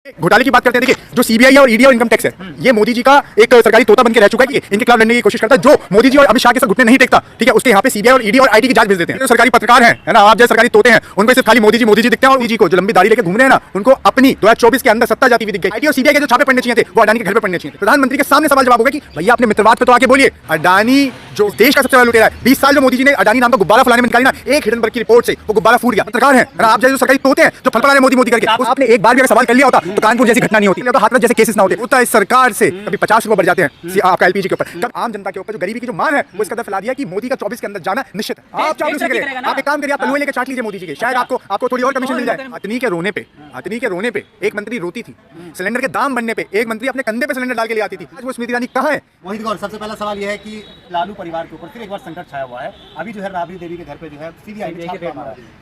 घोटाले की बात करते हैं। देखिए, जो सीबीआई और ईडी और इनकम टैक्स है, ये मोदी जी का एक सरकारी तोता बन के रह चुका है कि इनके खिलाफ लड़ने की कोशिश करता है। जो मोदी जी और अमित शाह के साथ घुटने नहीं टेकता, ठीक है, उसके यहाँ पे सीबीआई और ईडी और आईटी की जांच भेज देते हैं। जो सरकारी पत्रकार है ना, आप जैसे सरकारी तोते हैं, उनको सिर्फ खाली मोदी जी दिखते हैं। और मोदी जी को जो लंबी दाढ़ी लेके घूम रहे हैं ना, उनको अपनी 2024 के अंदर सत्ता जाती हुई दिख गई। आईटी और सीबीआई के जो छापे पड़ने चाहिए थे, वो अडानी के घर पे पड़ने चाहिए। प्रधानमंत्री के सामने सवाल जवाब होगा कि भैया अपने मित्रवाद पे तो आके बोलिए। अडानी जो देश का सबसे बड़ा लुटेरा है, 20 साल जो मोदी जी ने अडानी नाम का गुब्बारा फैलाने में निकाली ना, एक हिडनबर्ग की रिपोर्ट से वो गुब्बारा फूट गया। पत्रकार है ना, आप जैसे सरकारी तोते हैं जो फलफला रहे मोदी करके, आपने एक बार भी अगर सवाल कर लिया होता तो कानपुर जैसी घटना नहीं होती, तो हाथरस जैसे केसेस ना होते। होता है सरकार से कभी 50 रुपए बढ़ जाते हैं आपका एलपीजी के ऊपर, कब आम जनता के ऊपर जो गरीबी की जो मार है वो इस कदर फैला दिया कि मोदी का 24 के अंदर जाना निश्चित है। आप चाबलूसी करें, आप एक काम करिए, आप तलुए लेके चाट लीजिए मोदी जी के, शायद आपको थोड़ी और कमीशन मिल जाए। अतनी के रोने पे एक मंत्री रोती थी, सिलेंडर के दाम बढ़ने पे एक मंत्री अपने कंधे पे सिलेंडर डाल के ले आती थी। आज वो स्मृति ईरानी कहाँ है? मोहित गौर, सबसे पहला सवाल यह है कि लालू परिवार के ऊपर फिर एक बार संकट छाया हुआ है। अभी जो है राबड़ी देवी के घर पे जो है सीबीआई ने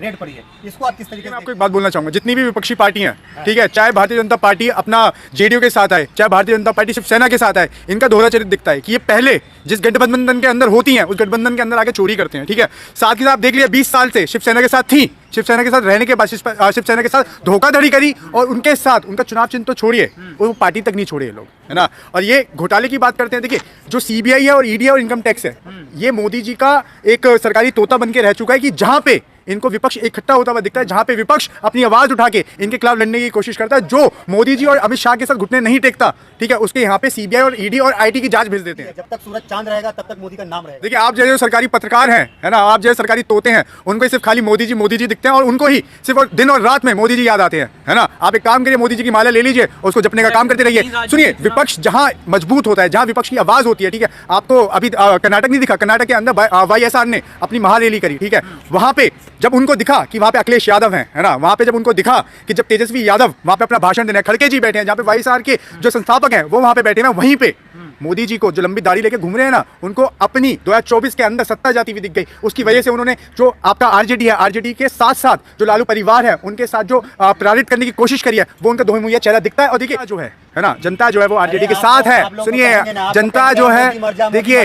रेड पड़ी है, इसको आप किस तरीके से? आपको एक बात बोलना चाहूंगा, जितनी भी विपक्षी पार्टियां, ठीक है, चाहे भारतीय जनता पार्टी अपना जेडीयू के साथ आए, चाहे भारतीय जनता पार्टी शिवसेना के साथ आए, इनका दोहरा चरित्र दिखता है कि ये पहले जिस गठबंधन के अंदर होती हैं उस गठबंधन के अंदर आके चोरी करते हैं। ठीक है, साथ ही साथ देख लिया 20 साल से शिवसेना के साथ थी, शिवसेना के साथ रहने के बाद शिवसेना के साथ धोखाधड़ी करी और उनके साथ उनका चुनाव चिन्ह तो छोड़िए, वो पार्टी तक नहीं छोड़े लोग, है ना। और ये घोटाले की बात करते हैं। देखिए, जो सीबीआई है और ईडी और इनकम टैक्स है, ये मोदी जी का एक सरकारी तोता बन के रह चुका है कि जहां पे इनको विपक्ष इकट्ठा होता हुआ दिखता है, जहां पे विपक्ष अपनी आवाज उठा के इनके खिलाफ लड़ने की कोशिश करता है, जो मोदी जी और अमित शाह के साथ घुटने नहीं टेकता, ठीक है, उसके यहाँ पे सीबीआई और ईडी और आईटी की जांच भेज देते हैं। जब तक सूरज चांद रहेगा तब तक मोदी का नाम रहेगा। देखिए, आप जैसे सरकारी पत्रकार हैं, है ना, आप जैसे सरकारी तोते हैं, उनको सिर्फ खाली मोदी जी दिखते हैं और उनको ही सिर्फ दिन और रात में मोदी जी याद आते हैं, है ना। आप एक काम करिए, मोदी जी की माला ले लीजिए, उसको जपने का काम करते रहिए। सुनिए, विपक्ष जहां मजबूत होता है, जहां विपक्ष की आवाज होती है, ठीक है, आपको अभी कर्नाटक नहीं दिखा, कर्नाटक के अंदर वाईएसआर ने अपनी महारैली करी, ठीक है, वहां पे जब उनको दिखा कि वहां पे अखिलेश यादव हैं, है ना, वहां पे जब उनको दिखा कि जब तेजस्वी यादव वहां पे अपना भाषण देने, खड़गे जी बैठे हैं, जहां पे वाईएसआर के जो संस्थापक हैं वो वहां पे बैठे हैं, वहीं पे मोदी जी को जो लंबी दाढ़ी लेके घूम रहे हैं ना, उनको अपनी 2024 के अंदर सत्ता जाती हुई दिख गई। उसकी वजह से उन्होंने जो आपका आरजेडी है, आरजेडी के साथ साथ जो लालू परिवार है उनके साथ जो प्रेरित करने की कोशिश करी है, वो उनका दोमुहिया चेहरा दिखता है। और देखिए जो है ना, जनता जो है वो आरजेडी के साथ है। सुनिए, जनता जो है, देखिए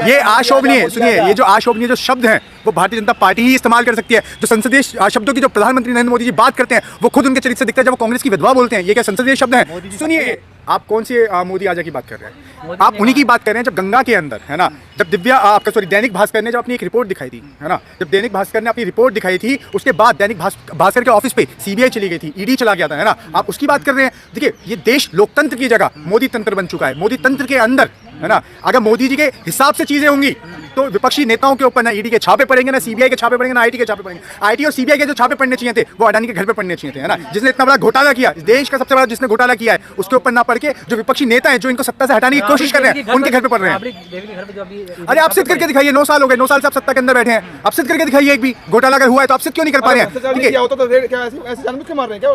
ये अशोभनीय, सुनिए, ये जो अशोभनीय जो शब्द हैं वो भारतीय जनता पार्टी ही इस्तेमाल कर सकती है। जो संसदीय शब्दों की जो प्रधानमंत्री नरेंद्र मोदी जी बात करते हैं, वो खुद उनके चरित्र से दिखता है। जब वो कांग्रेस की विधवा बोलते हैं, ये क्या संसदीय शब्द है? सुनिए, आप कौन सी मोदी आजा की बात कर रहे हैं? आप उन्हीं की बात कर रहे हैं जब गंगा के अंदर, है ना, जब दैनिक भास्कर ने जब अपनी एक रिपोर्ट दिखाई थी, है ना, जब दैनिक भास्कर ने अपनी रिपोर्ट दिखाई थी, उसके बाद दैनिक भास्कर के ऑफिस पे सीबीआई चली गई थी, ईडी चला गया था, है ना, आप उसकी बात कर रहे हैं। देखिए, ये देश लोकतंत्र की जगह मोदी तंत्र बन चुका है। मोदी तंत्र के अंदर, है ना, अगर मोदी जी के हिसाब से चीजें होंगी तो विपक्षी नेताओं के ऊपर ना ईडी के छापे पड़ेंगे, ना सीबीआई के छापे पड़ेंगे, ना आईटी के छापे पड़ेंगे। आईटी और सीबीआई के जो छापे पड़ने चाहिए थे वो अडानी के घर पे पड़ने चाहिए थे, है ना, जिसने इतना बड़ा घोटाला किया, देश का सबसे बड़ा जिसने घोटाला किया है, उसके ऊपर ना पड़ के जो विपक्षी नेता है जो इनको सत्ता से हटाने की कोशिश कर रहे हैं, उनके घर पे पड़ रहे हैं। अरे आप सिद्ध करके दिखाइए, 9 साल हो गए, 9 साल से आप सत्ता के अंदर बैठे हैं, आप सिद्ध करके दिखाइए एक भी घोटाला अगर हुआ है तो आप सिद्ध क्यों नहीं कर पा रहे हैं?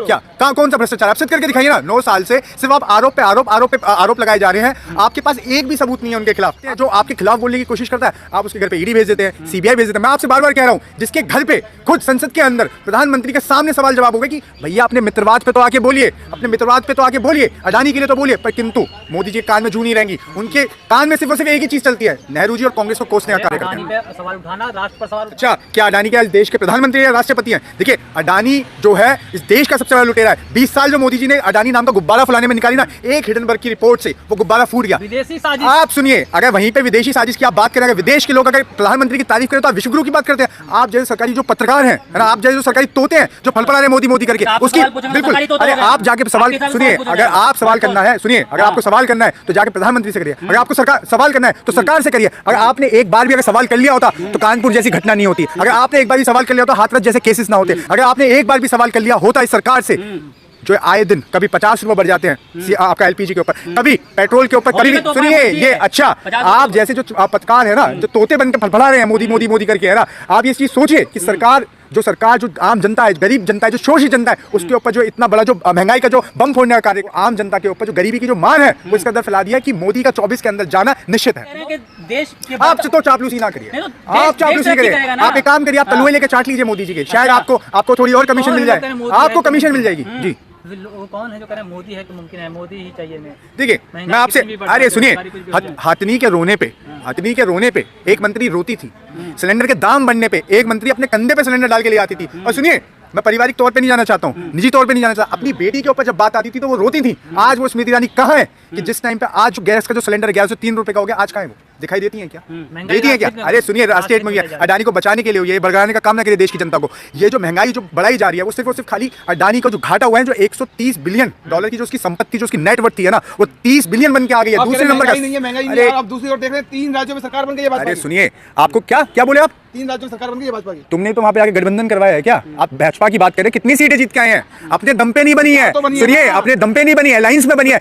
क्या कौन सा भ्रष्टाचार? आप सिद्ध करके दिखाइए ना। 9 साल से सिर्फ आप आरोप पे आरोप लगाए जा रहे हैं, आपके पास एक भी सबूत नहीं है उनके खिलाफ। जो आपके खिलाफ बोलने की कोशिश करता है, आप उसके घर पे ईडी भेज देते हैं, सीबीआई भेज देते हैं। मैं आपसे बार-बार कह रहा हूं, जिसके घर पे खुद संसद के अंदर प्रधानमंत्री के सामने सवाल जवाब होगा कि भैया अपने मित्रवाद पे तो आके बोलिए, अपने मित्रवाद पे तो आके बोलिए, अडानी के लिए तो बोलिए। पर किंतु मोदी जी के कान में जू नहीं रहेंगी, उनके कान में सिर्फ एक ही चीज चलती है, नेहरू जी और कांग्रेस को कोसने का कार्य करते हैं। सवाल उठाना, राष्ट्र पर सवाल। अच्छा, क्या अडानी क्या इस देश के प्रधानमंत्री या राष्ट्रपति हैं? देखिए, अडानी जो है इस देश का सबसे बड़ा लुटेरा है। 20 साल जो मोदी जी ने अडानी नाम का गुब्बारा फैलाने में निकाली ना, एक हिडनबर्ग की रिपोर्ट से वो गुब्बारा फूट गया। विदेशी साजिश। आप सुनिए, अगर वहीं पे विदेशी साजिश की आप बात करें, अगर विदेश के लोग अगर प्रधानमंत्री की तारीफ करें तो आप विश्वगुरु की बात करते हैं। आप जैसे सरकारी जो पत्रकार हैं, है ना, आप जैसे जो सरकारी तोते हैं जो फलफला रहे मोदी करके, उसकी बिल्कुल, अरे आप जाके सवाल सुनिए, अगर आप सवाल करना है, सुनिए, अगर आपको सवाल करना है तो जाके प्रधानमंत्री से करिए, अगर आपको सरकार सवाल करना है तो सरकार से करिए। अगर आपने एक बार भी अगर सवाल कर लिया होता तो कानपुर जैसी घटना नहीं होती। अगर आपने एक बार भी सवाल कर लिया होता हाथरस जैसे केसेस ना होते। अगर आपने एक बार भी सवाल कर लिया होता इस सरकार से, जो आए दिन कभी 50 रुपए बढ़ जाते हैं आपका एलपीजी के ऊपर, कभी पेट्रोल के ऊपर, कभी सुनिए ये, अच्छा, आप जैसे जो पत्रकार है ना, जो तोते बनकर फलफला रहे हैं मोदी करके, है ना, आप ये चीज सोचिए कि सरकार जो आम जनता है, गरीब जनता है, जो शोषित जनता है, उसके ऊपर जो इतना बड़ा जो महंगाई का जो बम फोड़ने का कार्य, आम जनता के ऊपर जो गरीबी की जो मार है वो इसका अंदर फैला दिया कि मोदी का 24 के अंदर जाना निश्चित है। आप तो चापलूसी ना करिए, आप चापलूसी करिए, आप एक काम करिए, आप तलुए लेके चाट लीजिए मोदी जी के, शायद आपको थोड़ी और कमीशन मिल जाए, आपको कमीशन मिल जाएगी। जी, कौन है जो कह रहे हैं मोदी है कि मुमकिन है मोदी ही चाहिए? देखिए, मैं आपसे, अरे सुनिए, हथनी के रोने पे एक मंत्री रोती थी, सिलेंडर के दाम बढ़ने पे एक मंत्री अपने कंधे पे सिलेंडर डाल के ले आती थी। और सुनिए, मैं पारिवारिक तौर पे नहीं जाना चाहता हूँ, निजी तौर पे नहीं जाना चाहता। अपनी बेटी के ऊपर जब बात आती थी तो वो रोती थी। आज वो स्मृति ईरानी कहाँ है कि जिस टाइम पे आज गैस का जो सिलेंडर है 1103 रुपए का हो गया, आज कहाँ है वो? दिखाई देती है क्या? देती है क्या? अरे सुनिए, राष्ट्रीय हित में अडानी को बचाने के लिए ये बढ़ाने का काम ना करिए देश की जनता को। ये जो महंगाई जो बढ़ाई जा रही है वो सिर्फ और सिर्फ खाली अडानी का जो घाटा हुआ है, जो 130 बिलियन डॉलर की जो उसकी संपत्ति, जो उसकी नेटवर्थ थी है ना, वो 30 बिलियन बन के आ गई है। दूसरे नंबर का महंगाई नहीं है, आप दूसरी ओर देख रहे हैं 3 राज्यों में सरकार बन गई है भाजपा अरे की। सुनिए, आपको क्या बोले आप? 3 राज्यों में सरकार बन गई है भाजपा की। तुमने तो वहां पे आके गठबंधन करवाया है क्या? आप भाजपा की बात करें, कितनी सीटें जीत के आए हैं? अपने दम पे नहीं बनी है। सुनिए, अपने दम पे नहीं बनी है, अलायंस में बनी है।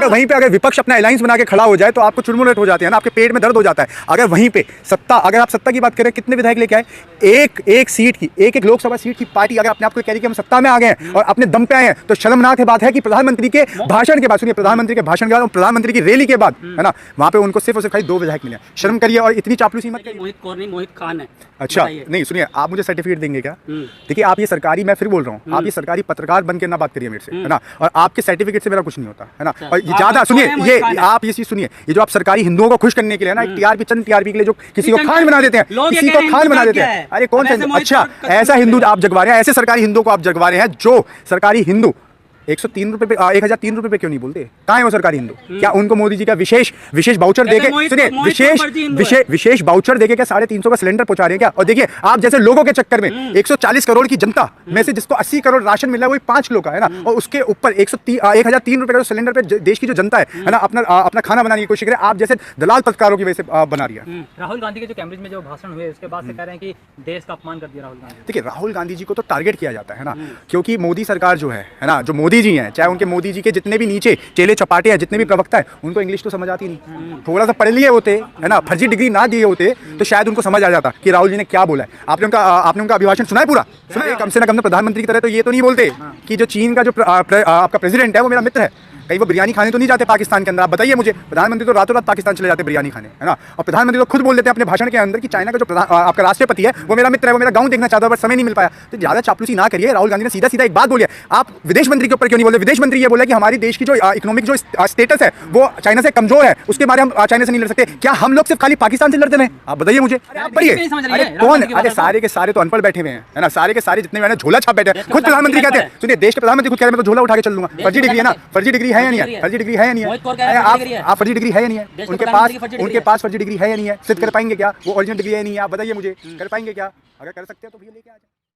वहीं पे अगर विपक्ष अपना अलायंस बना के खड़ा हो जाए तो आपको चुरमुरट हो जाती है ना, आपके पेट में दर्द हो जाता है। अगर वहीं पे सत्ता, अगर आप सत्ता की बात करें, कितने विधायक लेके आए? एक सीट की, एक लोकसभा सीट की पार्टी अगर अपने आप को कह रही कि हम सत्ता में आ गए हैं और अपने दम पे आए हैं, तो शर्मनाक है बात है कि प्रधानमंत्री के भाषण के बाद, सुनिए, प्रधानमंत्री के भाषण के बाद, प्रधानमंत्री की रैली के बाद, है ना, वहां पे उनको सिर्फ और सिर्फ खाली 2 विधायक मिले। शर्म करिए और इतनी चापलूसी मत करिए। मोहित कौर नहीं, मोहित खान है। अच्छा, नहीं सुनिए, आप मुझे सर्टिफिकेट देंगे क्या? देखिए, आप ये सरकारी, मैं फिर बोल रहा हूँ, आप ये सरकारी पत्रकार बन के ना बात करिए मेरे से, है ना, और आपके सर्टिफिकेट से मेरा कुछ नहीं होता, है ना। और ज्यादा सुनिए, ये आप ये चीज सुनिए, ये जो आप सरकारी हिंदुओं को खुश करने के लिए ना, एक टीआरपी, चंद टीआरपी के लिए जो किसी को खान बना देते हैं, किसी को खान बना देते हैं। अरे कौन सा? अच्छा, ऐसा हिंदू आप जगवा रहे हैं, ऐसे सरकारी हिंदुओं को आप जगवा रहे हैं जो सरकारी हिंदू 103 रुपए पे 1003 रुपए पे क्यों नहीं बोलते? कहाँ है वो सरकारी हिंदू? क्या उनको मोदी जी का विशेष वाउचर देके, सुनिए, विशेष वाउचर देके क्या 350 का सिलेंडर पहुंचा रहे हैं क्या? और देखिए, आप जैसे लोगों के चक्कर में 140 करोड़ की जनता में से जिसको 80 करोड़ राशन मिला है वही 5 लोग का, है ना, और उसके ऊपर 1003 रुपए का जो सिलेंडर पे देश की जो जनता है ना, अपना खाना बनाने की कोशिश करे, आप जैसे दलाल पत्रकारों की वजह से बना रही है। राहुल गांधी के जो कैम्ब्रिज में जो भाषण हुए उसके बाद से कह रहे हैं कि देश का अपमान कर दिया राहुल गांधी। देखिए, राहुल गांधी जी को तो टारगेट किया जाता है ना, क्योंकि मोदी सरकार जो है ना, जो मोदी जी हैं, चाहे उनके मोदी जी के जितने भी नीचे चेले चपाटे हैं, जितने भी प्रवक्ता है, उनको इंग्लिश तो समझ आती नहीं। थोड़ा सा पढ़ लिए होते, है ना, फर्जी डिग्री ना दिए होते तो शायद उनको समझ आ जाता कि राहुल जी ने क्या बोला है। आपने उनका अभिभाषण सुना है पूरा? सुना है? कम से कम प्रधानमंत्री की तरह तो ये तो नहीं बोलते कि जो चीन का जो आपका प्रेसिडेंट है वो मेरा मित्र है। कहीं वो बिरयानी खाने तो नहीं जाते पाकिस्तान के अंदर? आप बताइए मुझे। प्रधानमंत्री तो रातों रात पाकिस्तान चले जाते बिरयानी खाने, है ना, और प्रधानमंत्री तो खुद बोल देते हैं अपने भाषण के अंदर कि चाइना का जो आपका राष्ट्रपति है वो मेरा मित्र है, वो मेरा गांव देखना चाहता है, बट समय नहीं मिल पाया। तो ज्यादा चापलूसी ना करिए। राहुल गांधी ने सीधा सीधा एक बात बोली है। आप विदेश मंत्री के ऊपर क्यों नहीं बोले? विदेश मंत्री ये बोला कि हमारी देश की जो इकोनॉमिक जो स्टेटस है वो चाइना से कमजोर है, उसके बारे में हम चाइना से नहीं लड़ सकते। क्या हम लोग सिर्फ खाली पाकिस्तान से लड़ते हैं? आप बताइए मुझे। आप पढ़िए। अरे कौन? अरे सारे के सारे तो अनपढ़ बैठे हुए हैं, है ना, सारे के सारे जितने मैंने झोला छाप बैठे हैं। खुद प्रधानमंत्री कहते हैं, सुनिए, देश के प्रधानमंत्री खुद कह रहे हैं मैं तो झोला उठा के चल लूंगा। फर्जी डिग्री है ना? फर्जी डिग्री है या नहीं है? फर्जी डिग्री है या नहीं है? आप फर्जी डिग्री है या नहीं है? उनके पास फर्जी डिग्री है या नहीं है? सिद्ध कर पाएंगे क्या? वो ओरिजिनल डिग्री है नहीं है? आप बताइए मुझे, कर पाएंगे क्या? अगर कर सकते हैं तो भैया लेके आ जाए।